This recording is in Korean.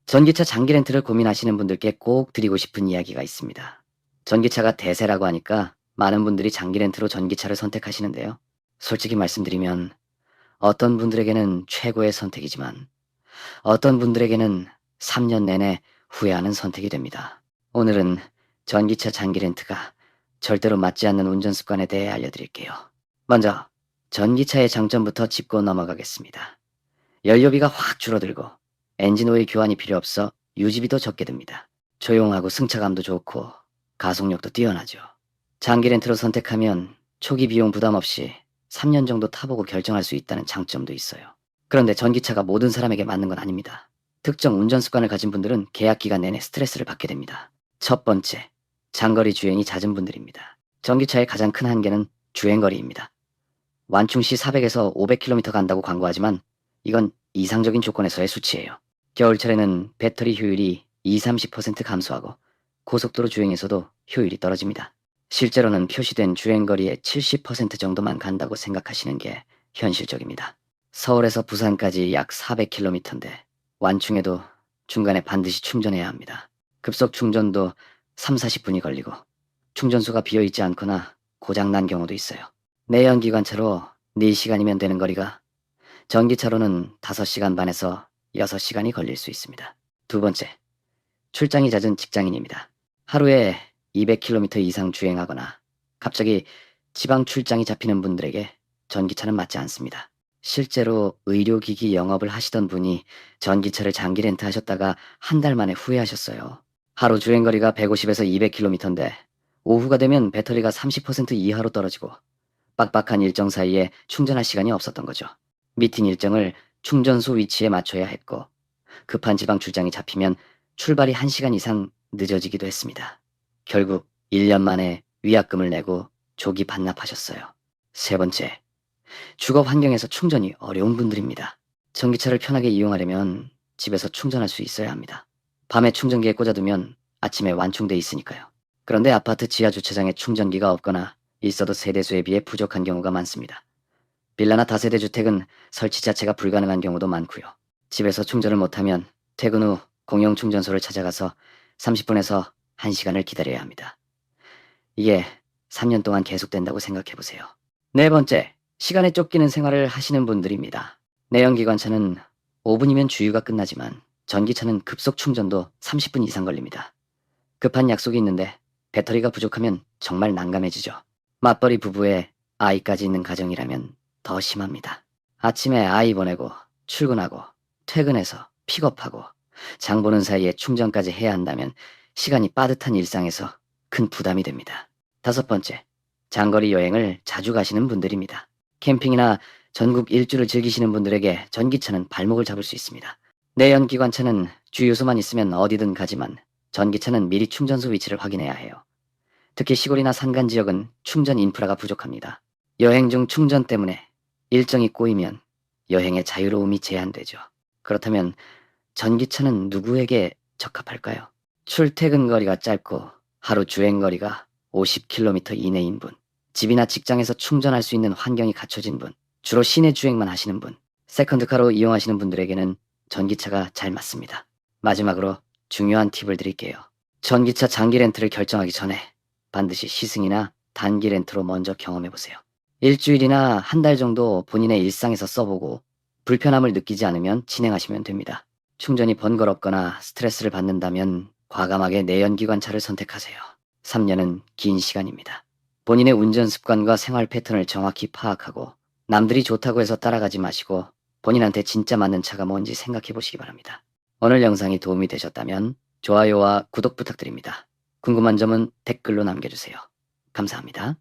전기차 장기 렌트를 고민하시는 분들께 꼭 드리고 싶은 이야기가 있습니다. 전기차가 대세라고 하니까 많은 분들이 장기 렌트로 전기차를 선택하시는데요. 솔직히 말씀드리면 어떤 분들에게는 최고의 선택이지만 어떤 분들에게는 3년 내내 후회하는 선택이 됩니다. 오늘은 전기차 장기 렌트가 절대로 맞지 않는 운전 습관에 대해 알려드릴게요. 먼저 전기차의 장점부터 짚고 넘어가겠습니다. 연료비가 확 줄어들고 엔진 오일 교환이 필요 없어 유지비도 적게 듭니다. 조용하고 승차감도 좋고 가속력도 뛰어나죠. 장기 렌트로 선택하면 초기 비용 부담 없이 3년 정도 타보고 결정할 수 있다는 장점도 있어요. 그런데 전기차가 모든 사람에게 맞는 건 아닙니다. 특정 운전 습관을 가진 분들은 계약 기간 내내 스트레스를 받게 됩니다. 첫 번째, 장거리 주행이 잦은 분들입니다. 전기차의 가장 큰 한계는 주행거리입니다. 완충 시 400에서 500km 간다고 광고하지만 이건 이상적인 조건에서의 수치예요. 겨울철에는 배터리 효율이 20~30% 감소하고 고속도로 주행에서도 효율이 떨어집니다. 실제로는 표시된 주행거리의 70% 정도만 간다고 생각하시는 게 현실적입니다. 서울에서 부산까지 약 400km인데 완충에도 중간에 반드시 충전해야 합니다. 급속 충전도 3~40분이 걸리고 충전소가 비어있지 않거나 고장난 경우도 있어요. 내연기관차로 4시간이면 되는 거리가 전기차로는 5시간 반에서 6시간이 걸릴 수 있습니다. 두 번째, 출장이 잦은 직장인입니다. 하루에 200km 이상 주행하거나 갑자기 지방 출장이 잡히는 분들에게 전기차는 맞지 않습니다. 실제로 의료기기 영업을 하시던 분이 전기차를 장기 렌트하셨다가 한 달 만에 후회하셨어요. 하루 주행거리가 150에서 200km인데 오후가 되면 배터리가 30% 이하로 떨어지고 빡빡한 일정 사이에 충전할 시간이 없었던 거죠. 미팅 일정을 충전소 위치에 맞춰야 했고 급한 지방 출장이 잡히면 출발이 1시간 이상 늦어지기도 했습니다. 결국 1년 만에 위약금을 내고 조기 반납하셨어요. 세 번째, 주거 환경에서 충전이 어려운 분들입니다. 전기차를 편하게 이용하려면 집에서 충전할 수 있어야 합니다. 밤에 충전기에 꽂아두면 아침에 완충돼 있으니까요. 그런데 아파트 지하 주차장에 충전기가 없거나 있어도 세대수에 비해 부족한 경우가 많습니다. 빌라나 다세대 주택은 설치 자체가 불가능한 경우도 많고요. 집에서 충전을 못하면 퇴근 후 공용 충전소를 찾아가서 30분에서 1시간을 기다려야 합니다. 이게 3년 동안 계속된다고 생각해보세요. 네 번째, 시간에 쫓기는 생활을 하시는 분들입니다. 내연기관차는 5분이면 주유가 끝나지만 전기차는 급속 충전도 30분 이상 걸립니다. 급한 약속이 있는데 배터리가 부족하면 정말 난감해지죠. 맞벌이 부부에 아이까지 있는 가정이라면 더 심합니다. 아침에 아이 보내고 출근하고 퇴근해서 픽업하고 장 보는 사이에 충전까지 해야 한다면 시간이 빠듯한 일상에서 큰 부담이 됩니다. 다섯 번째, 장거리 여행을 자주 가시는 분들입니다. 캠핑이나 전국 일주를 즐기시는 분들에게 전기차는 발목을 잡을 수 있습니다. 내연기관차는 주유소만 있으면 어디든 가지만 전기차는 미리 충전소 위치를 확인해야 해요. 특히 시골이나 산간 지역은 충전 인프라가 부족합니다. 여행 중 충전 때문에 일정이 꼬이면 여행의 자유로움이 제한되죠. 그렇다면 전기차는 누구에게 적합할까요? 출퇴근 거리가 짧고 하루 주행 거리가 50km 이내인 분, 집이나 직장에서 충전할 수 있는 환경이 갖춰진 분, 주로 시내 주행만 하시는 분, 세컨드카로 이용하시는 분들에게는 전기차가 잘 맞습니다. 마지막으로 중요한 팁을 드릴게요. 전기차 장기 렌트를 결정하기 전에 반드시 시승이나 단기 렌트로 먼저 경험해보세요. 일주일이나 한 달 정도 본인의 일상에서 써보고 불편함을 느끼지 않으면 진행하시면 됩니다. 충전이 번거롭거나 스트레스를 받는다면 과감하게 내연기관차를 선택하세요. 3년은 긴 시간입니다. 본인의 운전 습관과 생활 패턴을 정확히 파악하고 남들이 좋다고 해서 따라가지 마시고 본인한테 진짜 맞는 차가 뭔지 생각해 보시기 바랍니다. 오늘 영상이 도움이 되셨다면 좋아요와 구독 부탁드립니다. 궁금한 점은 댓글로 남겨주세요. 감사합니다.